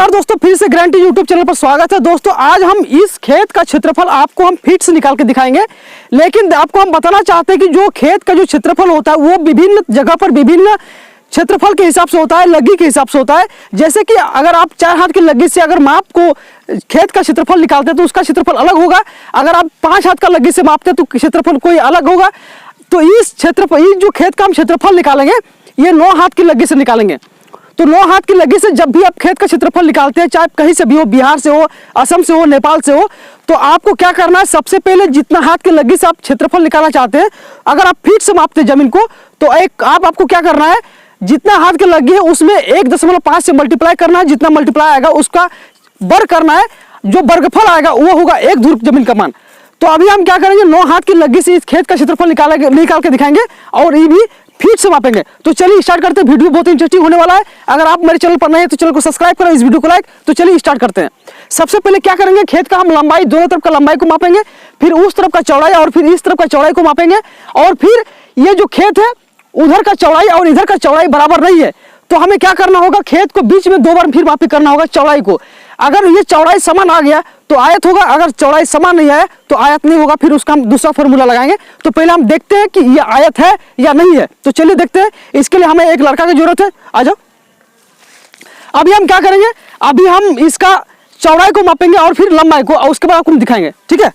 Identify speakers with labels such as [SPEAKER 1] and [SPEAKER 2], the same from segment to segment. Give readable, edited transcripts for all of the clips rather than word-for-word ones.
[SPEAKER 1] नमस्कार दोस्तों, फिर से गारंटी यूट्यूब चैनल पर स्वागत है। दोस्तों आज हम इस खेत का क्षेत्रफल आपको हम फीट से निकाल के दिखाएंगे, लेकिन आपको हम बताना चाहते हैं कि जो खेत का जो क्षेत्रफल होता है वो विभिन्न जगह पर विभिन्न क्षेत्रफल के हिसाब से होता है, लग्गी के हिसाब से होता है। जैसे कि अगर आप 4 हाथ की लग्गी से अगर माप को खेत का क्षेत्रफल निकालते हैं तो उसका क्षेत्रफल अलग होगा। अगर आप 5 हाथ का लग्गी से मापते हैं तो क्षेत्रफल कोई अलग होगा। तो इस जो खेत का हम क्षेत्रफल निकालेंगे ये 9 हाथ की लग्गी से निकालेंगे। तो 9 हाथ की लग्गी से जब भी आप खेत का क्षेत्रफल निकालते हैं, चाहे कहीं से भी हो, बिहार से हो, असम से हो, नेपाल से हो, तो आपको क्या करना है, सबसे पहले जितना हाथ की लग्गी से आप क्षेत्रफल निकालना चाहते हैं, अगर आप फीट से मापते हैं जमीन को, तो आपको क्या करना है, जितना हाथ की लग्गी है उसमें 1.5 से मल्टीप्लाई करना है। जितना मल्टीप्लाई आएगा उसका वर्ग करना है, जो वर्गफल आएगा वो होगा 1 धुर जमीन का मान। तो अभी हम क्या करेंगे, 9 हाथ की लग्गी से इस खेत का क्षेत्रफल निकाल के दिखाएंगे और ये भी फीट से मापेंगे। तो चलिए स्टार्ट करते हैं। वीडियो बहुत इंटरेस्टिंग होने वाला है। अगर आप मेरे चैनल पर नए हैं तो चैनल को सब्सक्राइब करें, इस वीडियो को लाइक। तो चलिए स्टार्ट करते हैं। सबसे पहले क्या करेंगे, खेत का हम लंबाई, दोनों तरफ का लंबाई को मापेंगे, फिर उस तरफ का चौड़ाई और फिर इस तरफ का चौड़ाई को मापेंगे। और फिर ये जो खेत है उधर का चौड़ाई और इधर का चौड़ाई बराबर नहीं है, तो हमें क्या करना होगा, खेत को बीच में 2 बार फिर मापी करना होगा चौड़ाई को। अगर ये चौड़ाई समान आ गया तो आयत होगा, अगर चौड़ाई समान नहीं आया तो आयत नहीं होगा। फिर उसका हम दूसरा फॉर्मूला लगाएंगे। तो पहले हम देखते हैं कि ये आयत है या नहीं है। तो चलिए देखते हैं। इसके लिए हमें एक लड़का की जरूरत है। आ जाओ। अभी हम क्या करेंगे, अभी हम इसका चौड़ाई को मापेंगे और फिर लंबाई को, और उसके बाद आपको दिखाएंगे, ठीक है।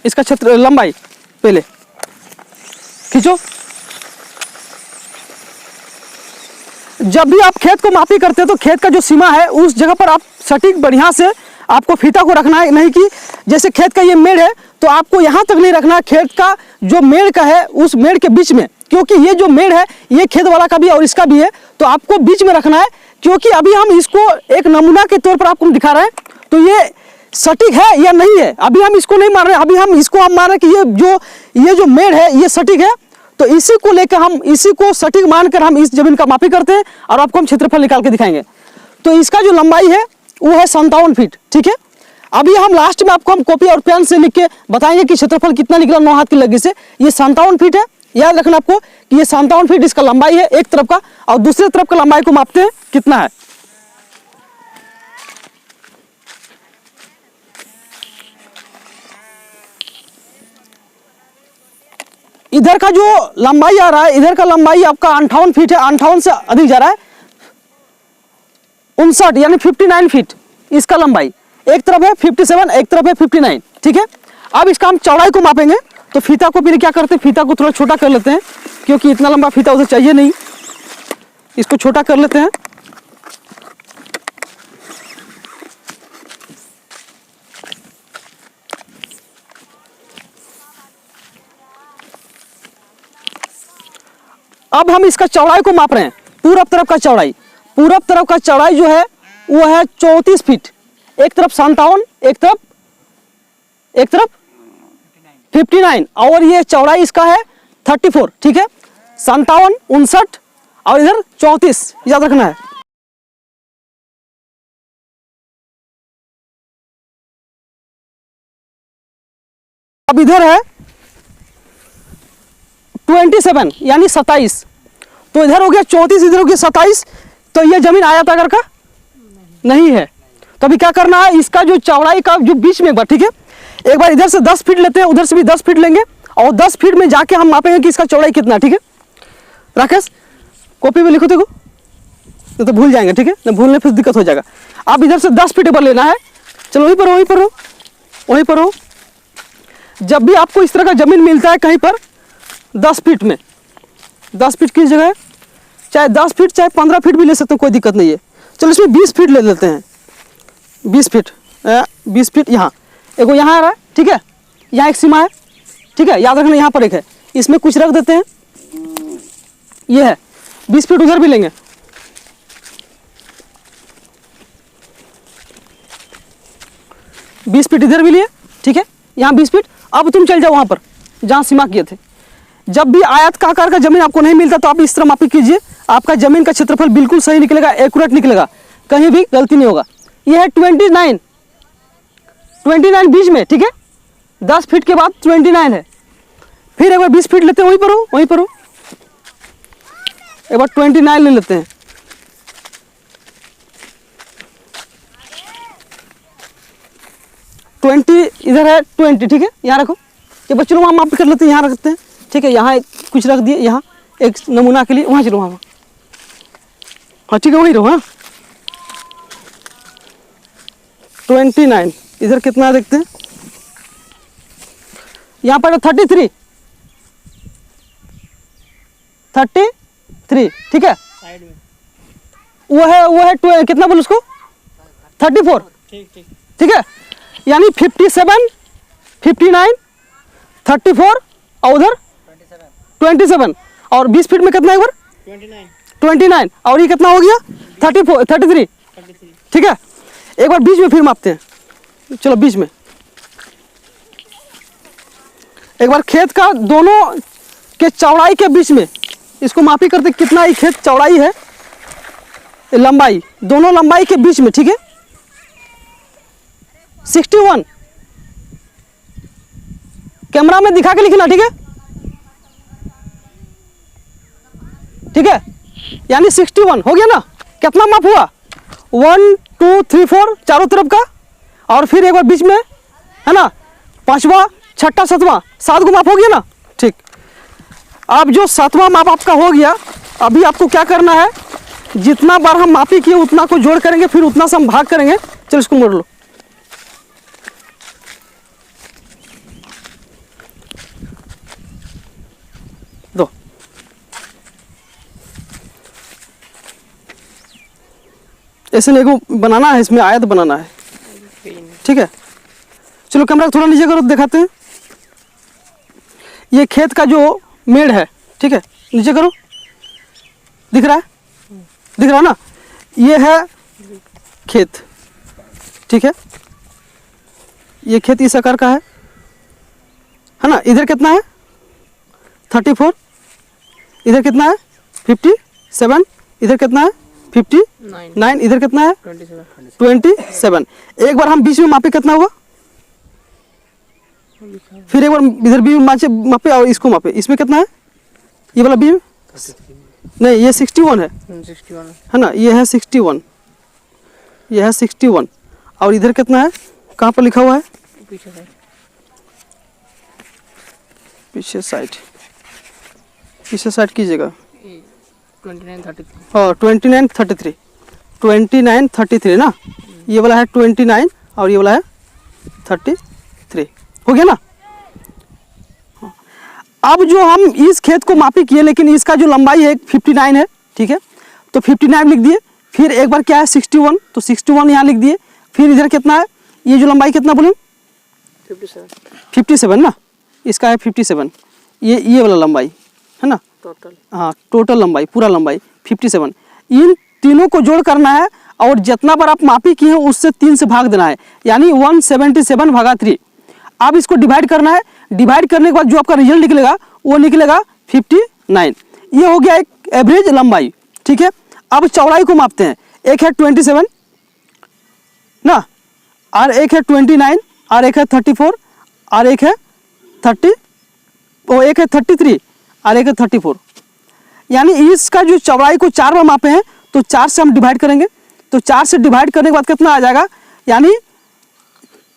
[SPEAKER 1] इसका क्षेत्र लंबाई पहले खींचो। जब भी आप खेत को मापी करते हैं तो खेत का जो सीमा है उस जगह पर आप सटीक बढ़िया से आपको फीता को रखना है। नहीं कि जैसे खेत का ये मेड़ है तो आपको यहाँ तक नहीं रखना है, खेत का जो मेड़ का है उस मेड़ के बीच में, क्योंकि ये जो मेड़ है ये खेत वाला का भी और इसका भी है, तो आपको बीच में रखना है। क्योंकि अभी हम इसको एक नमूना के तौर पर आपको दिखा रहे हैं, तो ये सटीक है या नहीं है। अभी हम इसको नहीं मान रहे, अभी हम इसको हम मान रहे कि ये जो मेड़ है ये सटीक है। तो इसी को लेकर हम इसी को सटीक मानकर हम इस जमीन का मापी करते हैं और आपको हम क्षेत्रफल निकाल के दिखाएंगे। तो इसका जो लंबाई है वो है 57 फीट, ठीक है। अभी हम लास्ट में आपको हम कॉपी और पेन से लिख के बताएंगे कि क्षेत्रफल कितना निकला 9 हाथ की लग्गी से। ये 57 फीट है। याद रखना आपको कि ये 57 फीट इसका लंबाई है एक तरफ का, और दूसरे तरफ का लंबाई को मापते हैं कितना है। इधर का जो लंबाई आ रहा है, इधर का लंबाई आपका 58 फीट है, 58 से अधिक जा रहा है, 59 यानी 59 फीट इसका लंबाई। एक तरफ है 57, एक तरफ है 59, ठीक है। अब इसका हम चौड़ाई को मापेंगे। तो फीता को फिर क्या करते हैं, फीता को थोड़ा छोटा कर लेते हैं, क्योंकि इतना लंबा फीता उधर चाहिए नहीं, इसको छोटा कर लेते हैं। अब हम इसका चौड़ाई को माप रहे हैं, पूरब तरफ का चौड़ाई। पूरब तरफ का चौड़ाई जो है वो है 34 फीट। एक तरफ 57, एक तरफ 59, और ये चौड़ाई इसका है 34, ठीक है। 57, 59 और इधर 34, याद रखना है। अब इधर है 27 यानी 27, तो इधर हो गया 34, इधर हो गया 27। तो ये जमीन आयताकार का नहीं है। तो अभी क्या करना है, इसका जो चौड़ाई का जो बीच में एक बार, ठीक है, एक बार इधर से 10 फीट लेते हैं, उधर से भी 10 फीट लेंगे, और 10 फीट में जाके हम मापेंगे कि इसका चौड़ाई कितना, ठीक है। राकेश कॉपी में लिखो, देखो तो भूल जाएंगे, ठीक है, न भूलने फिर दिक्कत हो जाएगा। अब इधर से 10 फीट पर लेना है। चलो वहीं पर हो। जब भी आपको इस तरह का जमीन मिलता है कहीं पर 10 फीट में, 10 फीट किस जगह है, चाहे 10 फीट चाहे 15 फीट भी ले सकते हो, कोई दिक्कत नहीं है। चलो इसमें 20 फीट ले लेते हैं। 20 फीट यहाँ एक यहाँ आ रहा है, ठीक है, यहाँ एक सीमा है, ठीक है, याद रखना। यहाँ पर एक है, इसमें कुछ रख देते हैं, ये है 20 फीट। उधर भी लेंगे, बीस फीट इधर भी लिए, ठीक है, यहाँ 20 फीट। अब तुम चल जाओ वहाँ पर जहाँ सीमा किए थे। जब भी आयत का आकार का जमीन आपको नहीं मिलता तो आप इस तरह मापी कीजिए, आपका जमीन का क्षेत्रफल बिल्कुल सही निकलेगा, एक्यूरेट निकलेगा, कहीं भी गलती नहीं होगा। यह है 29 बीच में, ठीक है, 10 फीट के बाद 29 है। फिर एक बार 20 फीट लेते हैं, वहीं पर हो। एक बार 29 ले लेते हैं। 20 इधर है 20, ठीक है, यहाँ रखो। ये बच्चे लोग वहाँ माप कर लेते हैं, यहाँ रखते हैं, ठीक है। यहाँ कुछ रख दिए, यहाँ एक नमूना के लिए, वहाँ चलो वहाँ। हाँ ठीक है, वहीं रहो। हाँ 29 इधर कितना देखते हैं, यहाँ पर 33, ठीक है।
[SPEAKER 2] साइड में
[SPEAKER 1] वो है कितना बोल उसको, 34, ठीक है। यानी 57, 59, 34 और उधर 27 और 20 फीट में कितना है, 29 और ये कितना हो गया 33, ठीक है। एक बार बीच में फिर मापते हैं, चलो बीच में एक बार खेत का दोनों के चौड़ाई के बीच में इसको मापी करते कितना ही खेत चौड़ाई है, लंबाई, दोनों लंबाई के बीच में, ठीक है। 61 कैमरा में दिखा के लिखना, ठीक है, ठीक है। यानी 61 हो गया ना। कितना माप हुआ, 1 2 3 4 चारों तरफ का, और फिर एक बार बीच में है ना, 5वां 6वां 7वां 7 को माप हो गया ना, ठीक। अब जो 7वां माप आपका हो गया, अभी आपको क्या करना है, जितना बार हम मापी किए उतना को जोड़ करेंगे, फिर उतना से हम भाग करेंगे। चलो इसको मोड़ लो, दो। ऐसे लेगो बनाना है, इसमें आयत बनाना है, ठीक है। चलो कैमरा थोड़ा नीचे करो, दिखाते हैं। ये खेत का जो मेड़ है, ठीक है, नीचे करो, दिख रहा है ना। ये है खेत, ठीक है। ये खेत इस आकार का है ना। इधर कितना है 34, इधर कितना है 57, इधर कितना है 59, इधर कितना है 27। एक बार हम बीच में मापे, कितना हुआ, फिर एक बार इधर भी मापे और इसको मापे, इसमें कितना है, ये वाला बीम नहीं, ये 61 है ना, ये है 61, ये है 61 और इधर कितना है, कहाँ पर लिखा हुआ है, पीछे साइड कीजिएगा, 29 33 ना। ये वाला है 29 और ये वाला है 33, हो गया ना। अब जो हम इस खेत को मापी किए, लेकिन इसका जो लंबाई है 59 है, ठीक है, तो 59 लिख दिए। फिर एक बार क्या है 61, तो 61 यहाँ लिख दिए। फिर इधर कितना है, ये जो लंबाई कितना बोले 57 ना, इसका है 57, ये वाला लंबाई है ना, टोटल, हाँ टोटल लंबाई, पूरा लंबाई 57। इन तीनों को जोड़ करना है और जितना बार आप मापी किए हैं उससे 3 से भाग देना है, यानी 177 भागा 3। अब इसको डिवाइड करना है, डिवाइड करने के बाद जो आपका रिजल्ट निकलेगा वो निकलेगा 59। ये हो गया एक एवरेज लंबाई, ठीक है। अब चौड़ाई को मापते हैं, एक है 27 ना, और एक है 29, और एक है 34, और एक है 30, एक है 33 और एक है 34। यानी इसका जो चौड़ाई को 4 बार मापे हैं, तो 4 से हम डिवाइड करेंगे, तो 4 से डिवाइड करने के बाद कितना आ जाएगा, यानी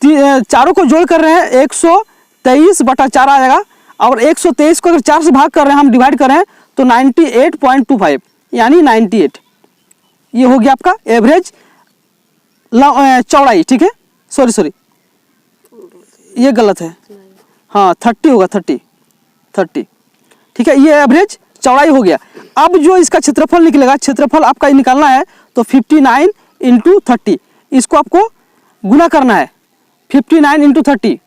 [SPEAKER 1] चारों को जोड़ कर रहे हैं 123/4 आ जाएगा, और 123 को अगर 4 से भाग कर रहे हैं, हम डिवाइड कर रहे हैं, तो 98.25 यानी 98। ये हो गया आपका एवरेज चौड़ाई, ठीक है। सॉरी ये गलत है, हाँ 30 होगा, 30, ठीक है। ये एवरेज चौड़ाई हो गया। अब जो इसका क्षेत्रफल निकलेगा, क्षेत्रफल आपका निकालना है, तो 59 × 30, इसको आपको गुना करना है। 59 × 30,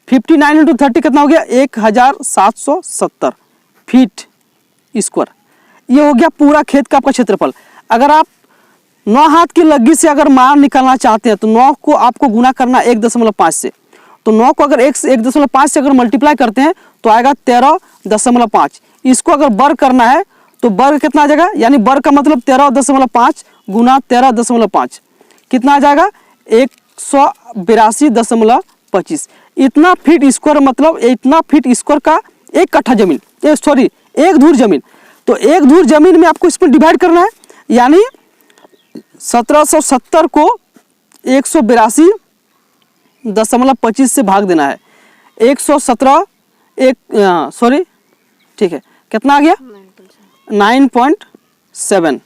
[SPEAKER 1] 59 × 30 कितना हो गया 1770 फीट स्क्वायर। ये हो गया पूरा खेत का आपका क्षेत्रफल। अगर आप 9 हाथ की लग्गी से अगर मान निकालना चाहते हैं, तो 9 को आपको गुना करना 1.5 से, तो 9 को अगर 1.5 से अगर मल्टीप्लाई करते हैं तो आएगा 13.5। इसको अगर वर्ग करना है तो वर्ग कितना आ जाएगा, यानी वर्ग का मतलब 13.5 गुना 13.5 कितना आ जाएगा 182.25। इतना फीट स्क्वायर, मतलब इतना फीट स्क्वायर का 1 कट्ठा जमीन, सॉरी 1 धूर जमीन। तो तो 1 धूर जमीन में आपको इसमें डिवाइड करना है, यानी 1770 को 182.25 से भाग देना है। 117 ठीक है, कितना आ गया 9.7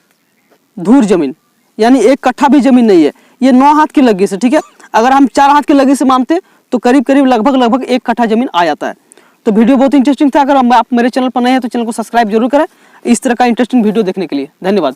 [SPEAKER 1] धूर जमीन, यानी 1 कट्ठा भी जमीन नहीं है। ये 9 हाथ की लगी से, ठीक है। अगर हम 4 हाथ की लगी से मानते तो करीब करीब लगभग 1 कट्ठा जमीन आ जाता है। तो वीडियो बहुत इंटरेस्टिंग था। अगर आप मेरे चैनल पर नए हैं तो चैनल को सब्सक्राइब जरूर करें इस तरह का इंटरेस्टिंग वीडियो देखने के लिए। धन्यवाद।